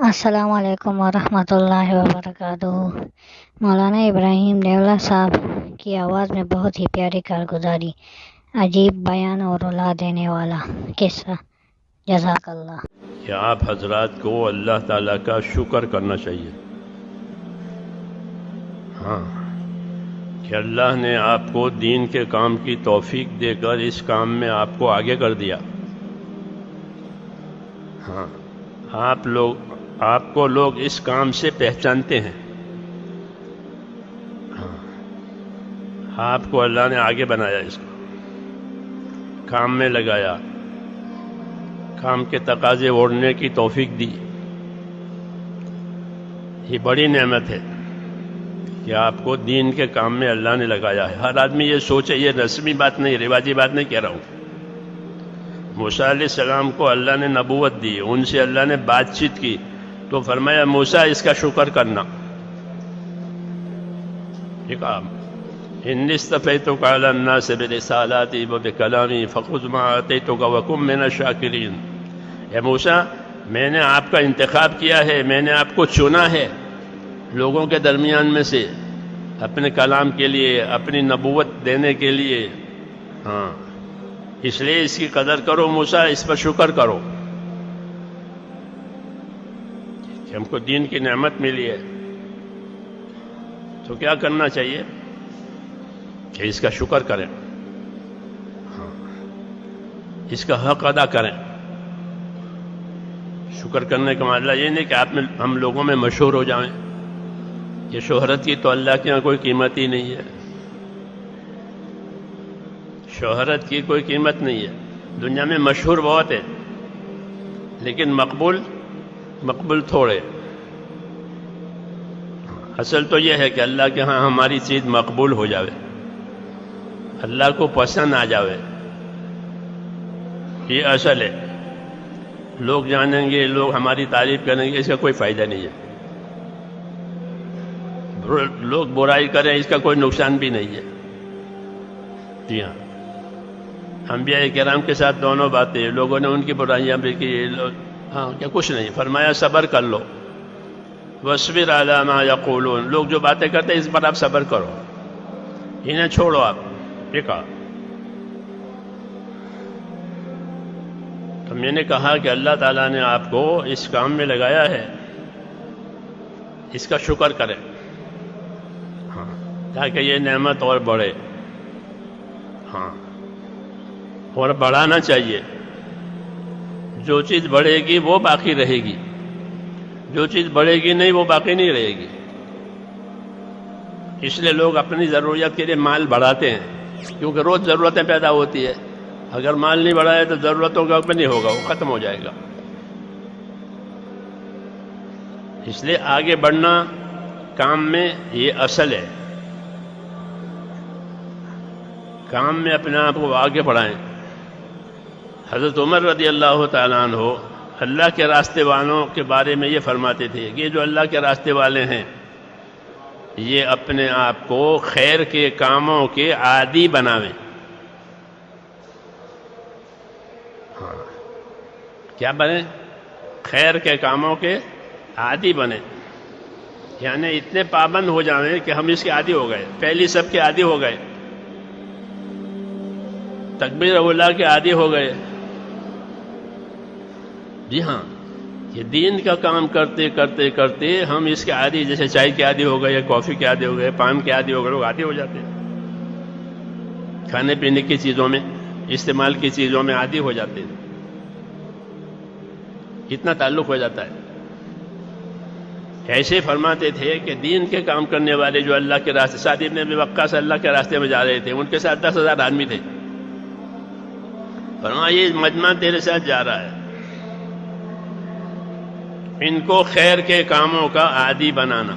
السلام علیکم ورحمۃ اللہ وبرکاتہ۔ مولانا ابراہیم دیولا صاحب کی آواز میں بہت ہی پیاری کارگزاری، عجیب بیان اور رلا دینے والا قصہ، جزاک اللہ۔ کہ آپ حضرات کو اللہ تعالیٰ کا شکر کرنا چاہیے۔ ہاں، کہ اللہ نے آپ کو دین کے کام کی توفیق دے کر اس کام میں آپ کو آگے کر دیا۔ ہاں، آپ کو لوگ اس کام سے پہچانتے ہیں۔ ہاں، آپ کو اللہ نے آگے بنایا، اس کو کام میں لگایا، کام کے تقاضے اوڑھنے کی توفیق دی۔ یہ بڑی نعمت ہے کہ آپ کو دین کے کام میں اللہ نے لگایا ہے۔ ہر آدمی یہ سوچے، یہ رسمی بات نہیں، رواجی بات نہیں کہہ رہا ہوں۔ موسیٰ علیہ السلام کو اللہ نے نبوت دی، ان سے اللہ نے بات چیت کی تو فرمایا موسیٰ اس کا شکر کرنا۔ ٹھیک ہے، انی اصطفیتک علی الناس برسالاتی وبکلامی فخذ ما آتیتک وکن من الشاکرین۔ اے موسیٰ، میں نے آپ کا انتخاب کیا ہے، میں نے آپ کو چنا ہے لوگوں کے درمیان میں سے، اپنے کلام کے لیے، اپنی نبوت دینے کے لیے۔ ہاں، اس لیے اس کی قدر کرو موسیٰ، اس پر شکر کرو کہ ہم کو دین کی نعمت ملی ہے۔ تو کیا کرنا چاہیے کہ اس کا شکر کریں، ہاں، اس کا حق ادا کریں۔ شکر کرنے کا مطلب یہ نہیں کہ ہم لوگوں میں مشہور ہو جائیں۔ یہ شہرت کی تو اللہ کے یہاں کوئی قیمت ہی نہیں ہے۔ شہرت کی کوئی قیمت نہیں ہے۔ دنیا میں مشہور بہت ہے لیکن مقبول تھوڑے۔ اصل تو یہ ہے کہ اللہ کے ہاں ہماری چیز مقبول ہو جاوے، اللہ کو پسند آ جاوے، یہ اصل ہے۔ لوگ جانیں گے، لوگ ہماری تعریف کریں گے، اس کا کوئی فائدہ نہیں ہے۔ لوگ برائی کریں، اس کا کوئی نقصان بھی نہیں ہے۔ جی ہاں، انبیاء کرام کے ساتھ دونوں باتیں، لوگوں نے ان کی برائیاں بھی کی، ہاں، کیا کچھ نہیں، فرمایا صبر کر لو، وَاصْبِرْ عَلَىٰ مَا يَقُولُونَ۔ لوگ جو باتیں کرتے ہیں اس پر آپ صبر کرو، انہیں چھوڑو آپ۔ ٹھیک ہے، تو میں نے کہا کہ اللہ تعالیٰ نے آپ کو اس کام میں لگایا ہے، اس کا شکر کریں، ہاں، تاکہ یہ نعمت اور بڑھے۔ ہاں، اور بڑھانا چاہیے۔ جو چیز بڑھے گی وہ باقی رہے گی، جو چیز بڑھے گی نہیں وہ باقی نہیں رہے گی۔ اس لیے لوگ اپنی ضروریات کے لیے مال بڑھاتے ہیں، کیونکہ روز ضرورتیں پیدا ہوتی ہے۔ اگر مال نہیں بڑھائے تو ضرورتوں کا حکم نہیں ہوگا، وہ ختم ہو جائے گا۔ اس لیے آگے بڑھنا کام میں یہ اصل ہے۔ کام میں اپنے آپ کو آگے بڑھائیں۔ حضرت عمر رضی اللہ تعالیٰ عنہ اللہ کے راستے والوں کے بارے میں یہ فرماتے تھے کہ یہ جو اللہ کے راستے والے ہیں یہ اپنے آپ کو خیر کے کاموں کے عادی بناویں۔ ہاں، کیا بنیں؟ خیر کے کاموں کے عادی بنیں، یعنی اتنے پابند ہو جائیں کہ ہم اس کے عادی ہو گئے، پہلی سب کے عادی ہو گئے، تکبیر اولیٰ کے عادی ہو گئے۔ جی ہاں، یہ دین کا کام کرتے کرتے کرتے ہم اس کے عادی، جیسے چائے کے عادی ہو گئے، کافی کے عادی ہو گئے، پان کے عادی ہو گئے، لوگ عادی ہو جاتے ہیں۔ کھانے پینے کی چیزوں میں، استعمال کی چیزوں میں عادی ہو جاتے ہیں، کتنا تعلق ہو جاتا ہے۔ ایسے فرماتے تھے کہ دین کے کام کرنے والے جو اللہ کے راستے، سعد بن ابی وقاص اللہ کے راستے میں جا رہے تھے، ان کے ساتھ 10,000 آدمی تھے۔ فرمایا یہ مجمع تیرے ساتھ جا رہا ہے، ان کو خیر کے کاموں کا عادی بنانا۔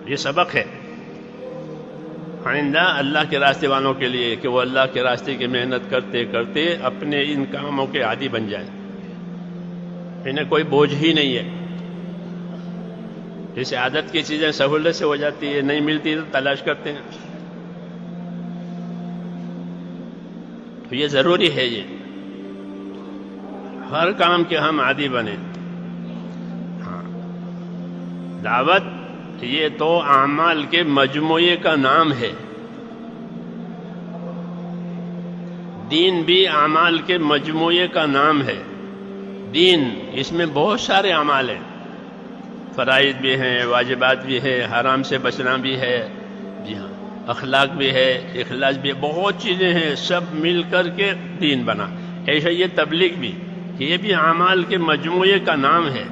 یہ سبق ہے آئندہ اللہ کے راستے والوں کے لیے کہ وہ اللہ کے راستے کی محنت کرتے کرتے اپنے ان کاموں کے عادی بن جائیں، انہیں کوئی بوجھ ہی نہیں ہے۔ جیسے عادت کی چیزیں سہولت سے ہو جاتی ہے، نہیں ملتی تو تلاش کرتے ہیں، تو یہ ضروری ہے۔ یہ ہر کام کے ہم عادی بنے. ہاں، دعوت یہ تو اعمال کے مجموعے کا نام ہے. دین بھی اعمال کے مجموعے کا نام ہے. دین اس میں بہت سارے اعمال ہیں، فرائض بھی ہیں، واجبات بھی ہے، حرام سے بچنا بھی ہے، جی ہاں، اخلاق بھی ہے، اخلاص بھی ہے، بہت چیزیں ہیں، سب مل کر کے دین بنا. ایسا یہ تبلیغ بھی، کہ یہ بھی اعمال کے مجموعے کا نام ہے.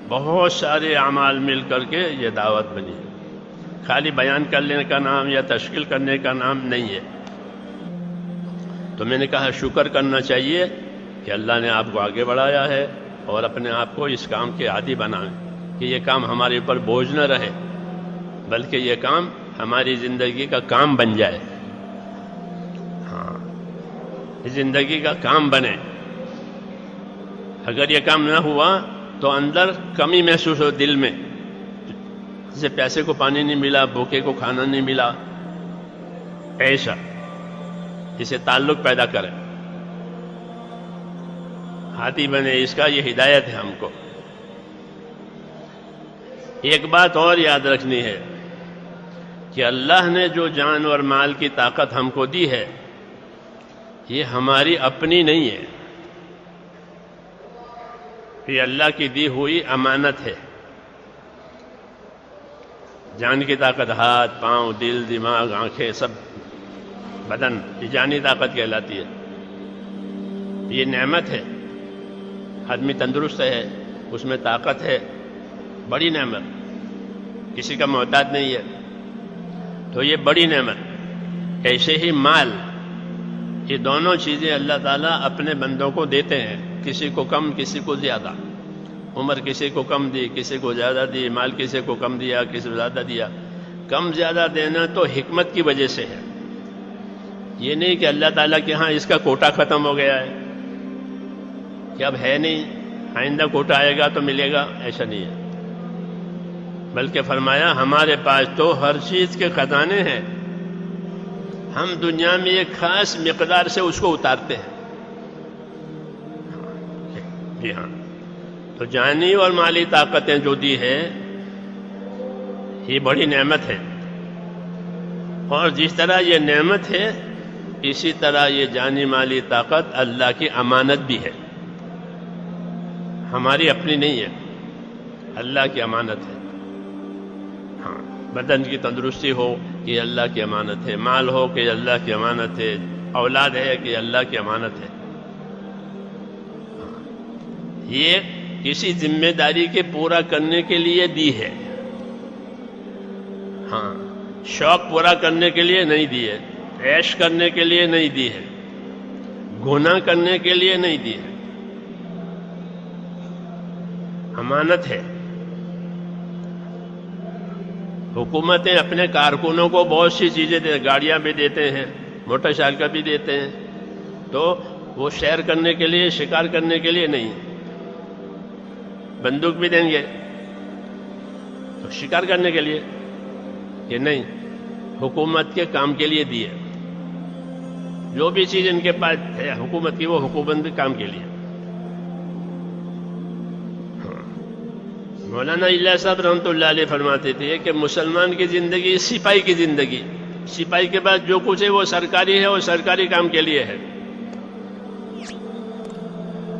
بہت سارے اعمال مل کر کے یہ دعوت بنی ہے. خالی بیان کرنے کا نام یا تشکیل کرنے کا نام نہیں ہے. تو میں نے کہا شکر کرنا چاہیے کہ اللہ نے آپ کو آگے بڑھایا ہے اور اپنے آپ کو اس کام کے عادی بنائیں کہ یہ کام ہمارے اوپر بوجھ نہ رہے، بلکہ یہ کام ہماری زندگی کا کام بن جائے. ہاں، زندگی کا کام بنے. اگر یہ کام نہ ہوا تو اندر کمی محسوس ہو دل میں، جیسے پیاسے کو پانی نہیں ملا، بھوکے کو کھانا نہیں ملا، ایسا اسے تعلق پیدا کرے، ہاتھی بنے. اس کا یہ ہدایت ہے ہم کو. ایک بات اور یاد رکھنی ہے کہ اللہ نے جو جان اور مال کی طاقت ہم کو دی ہے، یہ ہماری اپنی نہیں ہے، یہ اللہ کی دی ہوئی امانت ہے. جان کی طاقت ہاتھ، پاؤں، دل، دماغ، آنکھیں، سب بدن، یہ جانی طاقت کہلاتی ہے. یہ نعمت ہے. آدمی تندرست ہے، اس میں طاقت ہے، بڑی نعمت، کسی کا محتاج نہیں ہے، تو یہ بڑی نعمت. ایسے ہی مال، یہ دونوں چیزیں اللہ تعالیٰ اپنے بندوں کو دیتے ہیں، کسی کو کم، کسی کو زیادہ. عمر کسی کو کم دی، کسی کو زیادہ دی، مال کسی کو کم دیا، کسی کو زیادہ دیا. کم زیادہ دینا تو حکمت کی وجہ سے ہے. یہ نہیں کہ اللہ تعالیٰ کے ہاں اس کا کوٹا ختم ہو گیا ہے کہ اب ہے نہیں، آئندہ کوٹا آئے گا تو ملے گا، ایسا نہیں ہے. بلکہ فرمایا ہمارے پاس تو ہر چیز کے خزانے ہیں، ہم دنیا میں ایک خاص مقدار سے اس کو اتارتے ہیں. جی ہاں، تو جانی اور مالی طاقتیں جو دی ہے یہ بڑی نعمت ہے. اور جس طرح یہ نعمت ہے، اسی طرح یہ جانی مالی طاقت اللہ کی امانت بھی ہے، ہماری اپنی نہیں ہے، اللہ کی امانت ہے. ہاں، بدن کی تندرستی ہو کہ اللہ کی امانت ہے، مال ہو کہ اللہ کی امانت ہے، اولاد ہے کہ اللہ کی امانت ہے. یہ کسی ذمہ داری کے پورا کرنے کے لیے دی ہے. ہاں، شوق پورا کرنے کے لیے نہیں دی ہے، عیش کرنے کے لیے نہیں دی ہے، گناہ کرنے کے لیے نہیں دی ہے، امانت ہے. حکومتیں اپنے کارکنوں کو بہت سی چیزیں گاڑیاں بھی دیتے ہیں، موٹر سائیکل بھی دیتے ہیں، تو وہ سیر کرنے کے لیے، شکار کرنے کے لیے نہیں. بندوق بھی دیں گے تو شکار کرنے کے لیے، کہ نہیں، حکومت کے کام کے لیے دی ہے. جو بھی چیز ان کے پاس ہے حکومت کی، وہ حکومت کے کام کے لیے. مولانا الیاس صاحب رحمۃ اللہ علیہ فرماتے تھے کہ مسلمان کی زندگی سپاہی کی زندگی، سپاہی کے بعد جو کچھ ہے وہ سرکاری ہے، وہ سرکاری کام کے لیے ہے.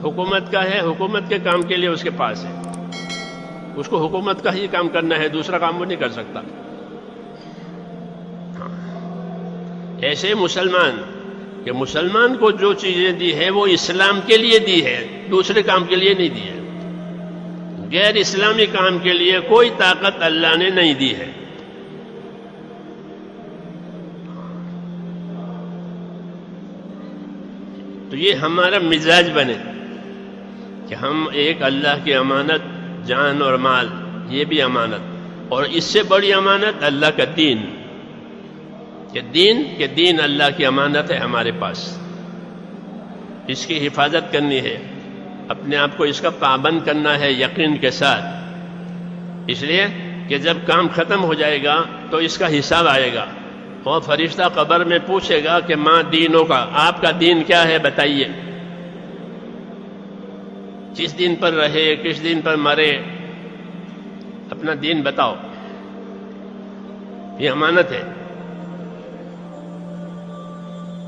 حکومت کا ہے، حکومت کے کام کے لیے اس کے پاس ہے، اس کو حکومت کا ہی کام کرنا ہے، دوسرا کام وہ نہیں کر سکتا. ایسے مسلمان، کہ مسلمان کو جو چیزیں دی ہے وہ اسلام کے لیے دی ہے، دوسرے کام کے لیے نہیں دی ہے. غیر اسلامی کام کے لیے کوئی طاقت اللہ نے نہیں دی ہے. تو یہ ہمارا مزاج بنے کہ ہم ایک اللہ کی امانت، جان اور مال، یہ بھی امانت، اور اس سے بڑی امانت اللہ کا دین، کہ دین اللہ کی امانت ہے ہمارے پاس. اس کی حفاظت کرنی ہے، اپنے آپ کو اس کا پابند کرنا ہے یقین کے ساتھ. اس لیے کہ جب کام ختم ہو جائے گا تو اس کا حساب آئے گا، اور فرشتہ قبر میں پوچھے گا کہ ماں دینوں کا، آپ کا دین کیا ہے بتائیے. کس دین پر رہے، کس دین پر مرے، اپنا دین بتاؤ، یہ امانت ہے۔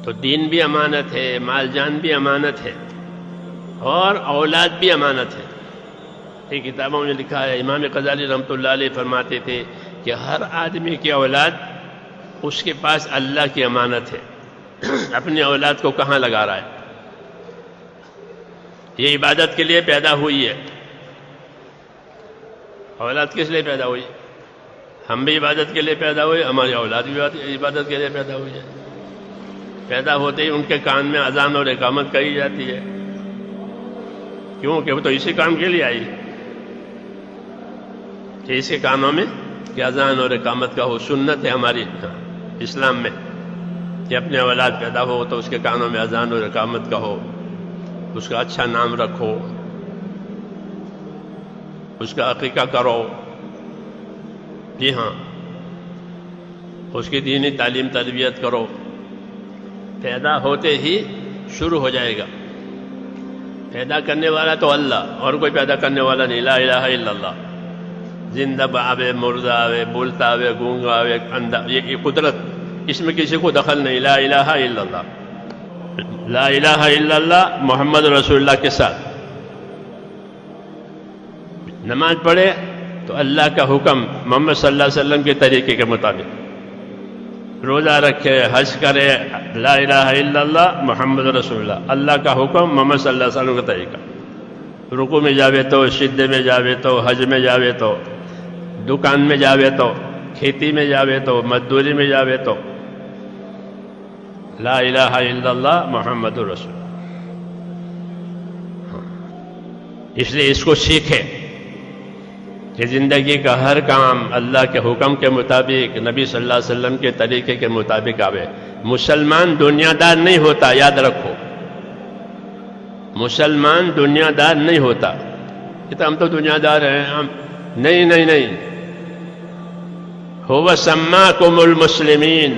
تو دین بھی امانت ہے، مال جان بھی امانت ہے، اور اولاد بھی امانت ہے۔ یہ کتابوں میں لکھا ہے، امام غزالی رحمۃ اللہ علیہ فرماتے تھے کہ ہر آدمی کی اولاد اس کے پاس اللہ کی امانت ہے۔ اپنی اولاد کو کہاں لگا رہا ہے؟ یہ عبادت کے لیے پیدا ہوئی ہے۔ اولاد کس لیے پیدا ہوئی؟ ہم بھی عبادت کے لیے پیدا ہوئے، ہماری اولاد بھی عبادت کے لیے پیدا ہوئی ہے۔ پیدا ہوتے ہی ان کے کان میں اذان اور اقامت کہی جاتی ہے، کیوں کہ وہ تو اسی کام کے لیے آئی، کہ اس کے کانوں میں کہ اذان اور اقامت کا ہو۔ سنت ہے ہماری اسلام میں کہ اپنے اولاد پیدا ہو تو اس کے کانوں میں اذان اور اقامت کا ہو، اس کا اچھا نام رکھو، اس کا عقیقہ کرو، جی ہاں، اس کی دینی تعلیم تربیت کرو۔ پیدا ہوتے ہی شروع ہو جائے گا۔ پیدا کرنے والا تو اللہ، اور کوئی پیدا کرنے والا نہیں۔ لا الہ الا اللہ۔ زندہ آوے، مردہ آوے، بولتا آوے، گونگا آوے، اندھا، یہ قدرت، اس میں کسی کو دخل نہیں۔ لا الہ الا اللہ، لا الہ الا اللہ محمد رسول اللہ کے ساتھ نماز پڑھے تو اللہ کا حکم محمد صلی اللہ علیہ وسلم کے طریقے کے مطابق، روزہ رکھے، حج کرے، لا الہ الا اللہ محمد رسول اللہ، اللہ کا حکم محمد صلی اللہ علیہ وسلم کا طریقہ۔ رکوع میں جاوے تو، سجدے میں جاوے تو، حج میں جاوے تو، دکان میں جاوے تو، کھیتی میں جاوے تو، مزدوری میں جاوے تو، لا الہ الا اللہ محمد رسول اللہ۔ اس لیے اس کو سیکھے کہ زندگی کا ہر کام اللہ کے حکم کے مطابق، نبی صلی اللہ علیہ وسلم کے طریقے کے مطابق آوے۔ مسلمان دنیا دار نہیں ہوتا، یاد رکھو، مسلمان دنیا دار نہیں ہوتا۔ کہ ہم تو دنیا دار ہیں، ہم نہیں نہیں نہیں، هو سماکم المسلمین،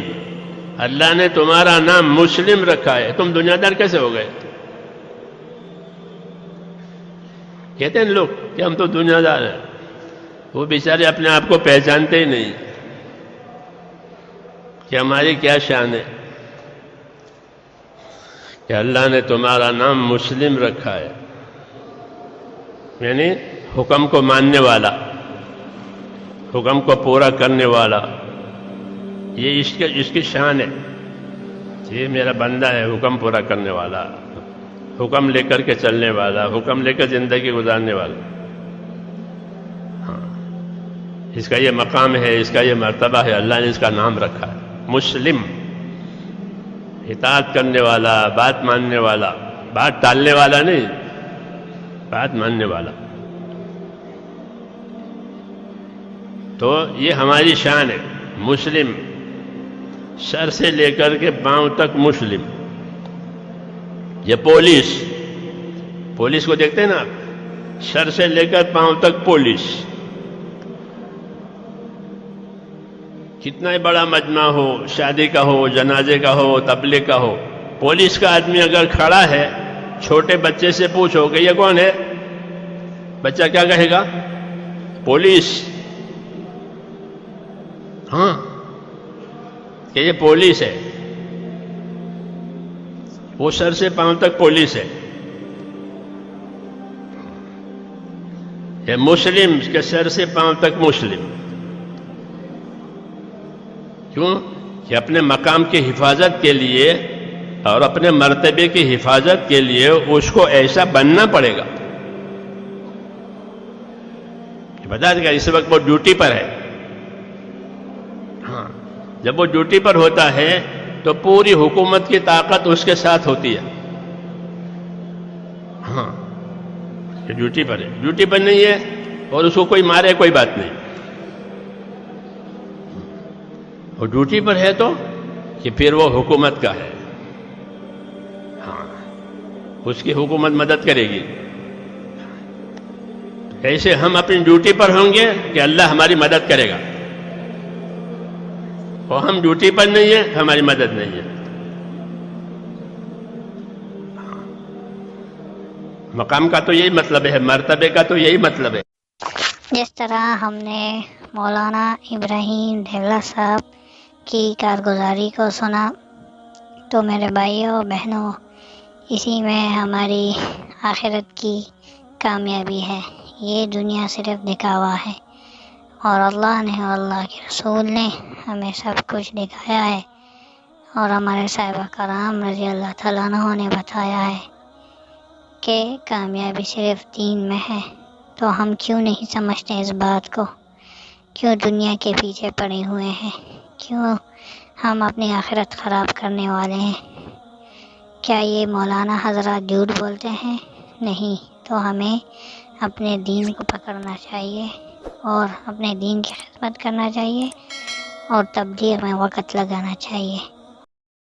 اللہ نے تمہارا نام مسلم رکھا ہے۔ تم دنیا دار کیسے ہو گئے؟ کہتے ہیں لوگ کہ ہم تو دنیا دار ہیں، وہ بیچارے اپنے آپ کو پہچانتے ہی نہیں کہ ہماری کیا شان ہے، کہ اللہ نے تمہارا نام مسلم رکھا ہے، یعنی حکم کو ماننے والا، حکم کو پورا کرنے والا۔ یہ اس کی شان ہے، یہ میرا بندہ ہے، حکم پورا کرنے والا، حکم لے کر کے چلنے والا، حکم لے کر زندگی گزارنے والا۔ ہاں، اس کا یہ مقام ہے، اس کا یہ مرتبہ ہے، اللہ نے اس کا نام رکھا ہے مسلم، اطاعت کرنے والا، بات ماننے والا، بات ٹالنے والا نہیں، بات ماننے والا۔ تو یہ ہماری شان ہے، مسلم، سر سے لے کر کے پاؤں تک مسلم۔ یہ پولیس کو دیکھتے ہیں نا آپ، سر سے لے کر پاؤں تک پولیس، کتنا ہی بڑا مجمع ہو، شادی کا ہو، جنازے کا ہو، تبلیغ کا ہو، پولیس کا آدمی اگر کھڑا ہے، چھوٹے بچے سے پوچھو کہ یہ کون ہے، بچہ کیا کہے گا؟ پولیس۔ ہاں، کہ یہ پولیس ہے، وہ سر سے پاؤں تک پولیس ہے۔ یہ مسلم کے سر سے پاؤں تک مسلم، کیوں کہ اپنے مقام کی حفاظت کے لیے اور اپنے مرتبے کی حفاظت کے لیے اس کو ایسا بننا پڑے گا۔ بتا دے گا اس وقت وہ ڈیوٹی پر ہے، ہاں، جب وہ ڈیوٹی پر ہوتا ہے تو پوری حکومت کی طاقت اس کے ساتھ ہوتی ہے۔ ہاں، یہ ڈیوٹی پر ہے، ڈیوٹی پر نہیں ہے اور اس کو کوئی مارے کوئی بات نہیں، اور ڈیوٹی پر ہے تو کہ پھر وہ حکومت کا ہے، ہاں، اس کی حکومت مدد کرے گی۔ ایسے ہم اپنی ڈیوٹی پر ہوں گے کہ اللہ ہماری مدد کرے گا، اور ہم ڈیوٹی پر نہیں ہیں، ہماری مدد نہیں ہے۔ مقام کا تو یہی مطلب ہے، مرتبے کا تو یہی مطلب ہے۔ جس طرح ہم نے مولانا ابراہیم ڈھیولا صاحب کی کارگزاری کو سنا تو میرے بھائیوں بہنوں، اسی میں ہماری آخرت کی کامیابی ہے۔ یہ دنیا صرف دکھاوا ہے، اور اللہ نے اور اللہ کے رسول نے ہمیں سب کچھ دکھایا ہے، اور ہمارے صحابہ کرام رضی اللہ تعالیٰ عنہ نے بتایا ہے کہ کامیابی صرف دین میں ہے۔ تو ہم کیوں نہیں سمجھتے اس بات کو؟ کیوں دنیا کے پیچھے پڑے ہوئے ہیں؟ کیوں ہم اپنی آخرت خراب کرنے والے ہیں؟ کیا یہ مولانا حضرات جھوٹ بولتے ہیں؟ نہیں، تو ہمیں اپنے دین کو پکڑنا چاہیے اور اپنے دین کی خدمت کرنا چاہیے اور تبلیغ میں وقت لگانا چاہیے۔